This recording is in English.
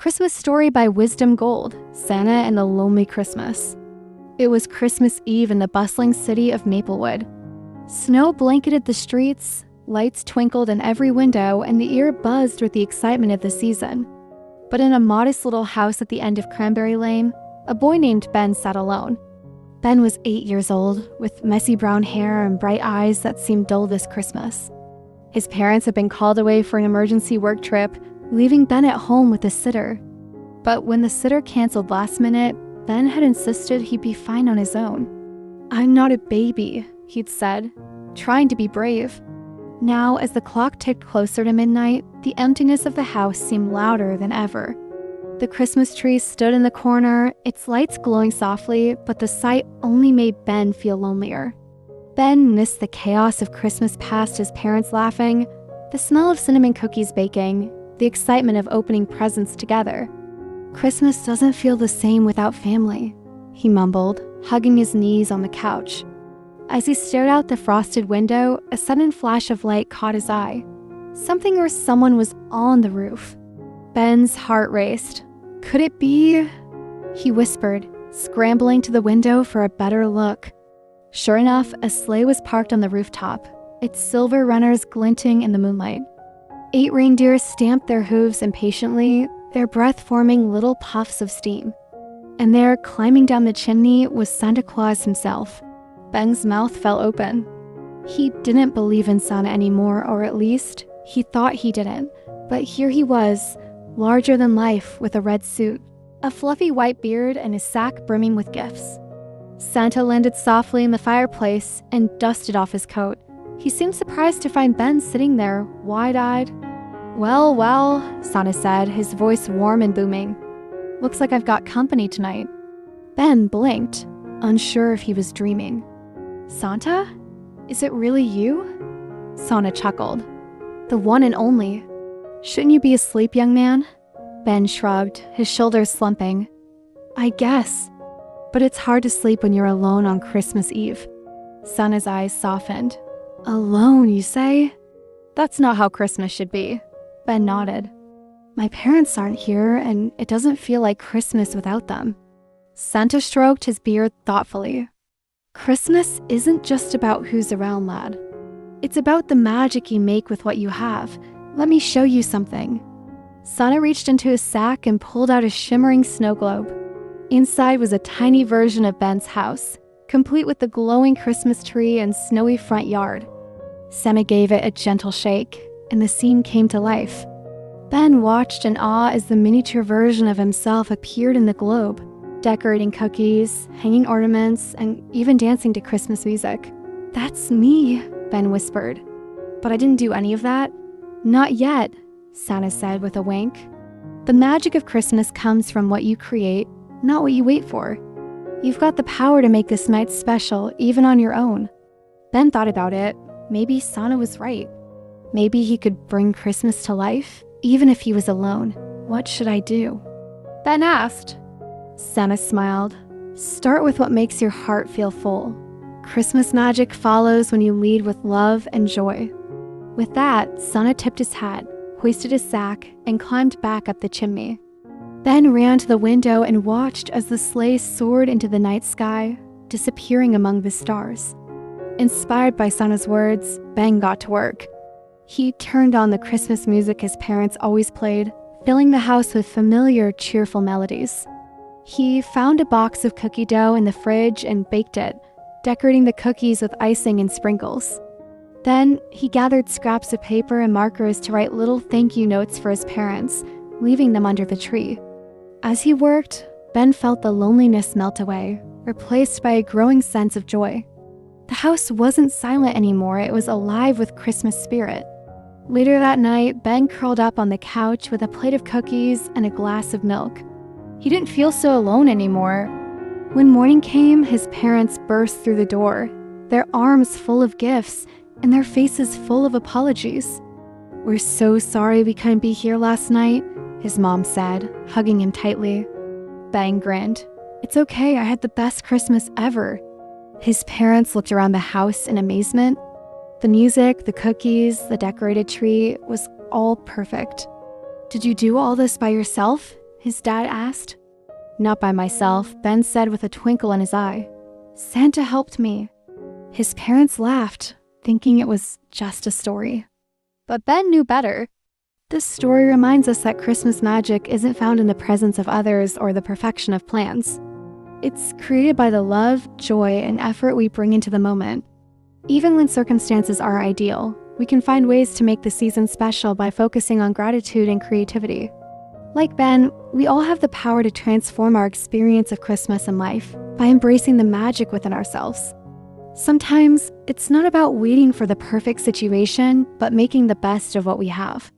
Christmas Story by Wisdom Gold, Santa and the Lonely Christmas. It was Christmas Eve in the bustling city of Maplewood. Snow blanketed the streets, lights twinkled in every window, and the air buzzed with the excitement of the season. But in a modest little house at the end of Cranberry Lane, a boy named Ben sat alone. Ben was 8 years old, with messy brown hair and bright eyes that seemed dull this Christmas. His parents had been called away for an emergency work trip, leaving Ben at home with a sitter. But when the sitter canceled last minute, Ben had insisted he'd be fine on his own. "I'm not a baby," he'd said, trying to be brave. Now, as the clock ticked closer to midnight, the emptiness of the house seemed louder than ever. The Christmas tree stood in the corner, its lights glowing softly, but the sight only made Ben feel lonelier. Ben missed the chaos of Christmas past his parents laughing, the smell of cinnamon cookies baking, the excitement of opening presents together. "Christmas doesn't feel the same without family," he mumbled, hugging his knees on the couch. As he stared out the frosted window, a sudden flash of light caught his eye. Something or someone was on the roof. Ben's heart raced. "Could it be?" he whispered, scrambling to the window for a better look. Sure enough, a sleigh was parked on the rooftop, its silver runners glinting in the moonlight. 8 reindeer stamped their hooves impatiently, their breath forming little puffs of steam. And there, climbing down the chimney, was Santa Claus himself. Ben's mouth fell open. He didn't believe in Santa anymore, or at least, he thought he didn't. But here he was, larger than life, with a red suit, a fluffy white beard, and his sack brimming with gifts. Santa landed softly in the fireplace and dusted off his coat. He seemed surprised to find Ben sitting there, wide-eyed. "Well, well," Santa said, his voice warm and booming. "Looks like I've got company tonight." Ben blinked, unsure if he was dreaming. "Santa? Is it really you?" Santa chuckled. "The one and only. Shouldn't you be asleep, young man?" Ben shrugged, his shoulders slumping. "I guess. But it's hard to sleep when you're alone on Christmas Eve." Santa's eyes softened. "Alone, you say? That's not how Christmas should be." Ben nodded. "My parents aren't here, and it doesn't feel like Christmas without them." Santa stroked his beard thoughtfully. "Christmas isn't just about who's around, lad. It's about the magic you make with what you have. Let me show you something." Santa reached into his sack and pulled out a shimmering snow globe. Inside was a tiny version of Ben's house, complete with the glowing Christmas tree and snowy front yard. Santa gave it a gentle shake, and the scene came to life. Ben watched in awe as the miniature version of himself appeared in the globe, decorating cookies, hanging ornaments, and even dancing to Christmas music. "That's me," Ben whispered. "But I didn't do any of that." "Not yet," Santa said with a wink. "The magic of Christmas comes from what you create, not what you wait for. You've got the power to make this night special, even on your own." Ben thought about it. Maybe Santa was right. Maybe he could bring Christmas to life, even if he was alone. "What should I do?" Ben asked. Santa smiled. "Start with what makes your heart feel full. Christmas magic follows when you lead with love and joy." With that, Santa tipped his hat, hoisted his sack, and climbed back up the chimney. Ben ran to the window and watched as the sleigh soared into the night sky, disappearing among the stars. Inspired by Santa's words, Ben got to work. He turned on the Christmas music his parents always played, filling the house with familiar, cheerful melodies. He found a box of cookie dough in the fridge and baked it, decorating the cookies with icing and sprinkles. Then, he gathered scraps of paper and markers to write little thank you notes for his parents, leaving them under the tree. As he worked, Ben felt the loneliness melt away, replaced by a growing sense of joy. The house wasn't silent anymore, it was alive with Christmas spirit. Later that night, Ben curled up on the couch with a plate of cookies and a glass of milk. He didn't feel so alone anymore. When morning came, his parents burst through the door, their arms full of gifts and their faces full of apologies. "We're so sorry we couldn't be here last night," his mom said, hugging him tightly. Ben grinned. "It's okay, I had the best Christmas ever." His parents looked around the house in amazement. The music, the cookies, the decorated tree was all perfect. "Did you do all this by yourself?" his dad asked. "Not by myself," Ben said with a twinkle in his eye. "Santa helped me." His parents laughed, thinking it was just a story. But Ben knew better. This story reminds us that Christmas magic isn't found in the presence of others or the perfection of plans. It's created by the love, joy, and effort we bring into the moment. Even when circumstances are ideal, we can find ways to make the season special by focusing on gratitude and creativity. Like Ben, we all have the power to transform our experience of Christmas and life by embracing the magic within ourselves. Sometimes, it's not about waiting for the perfect situation, but making the best of what we have.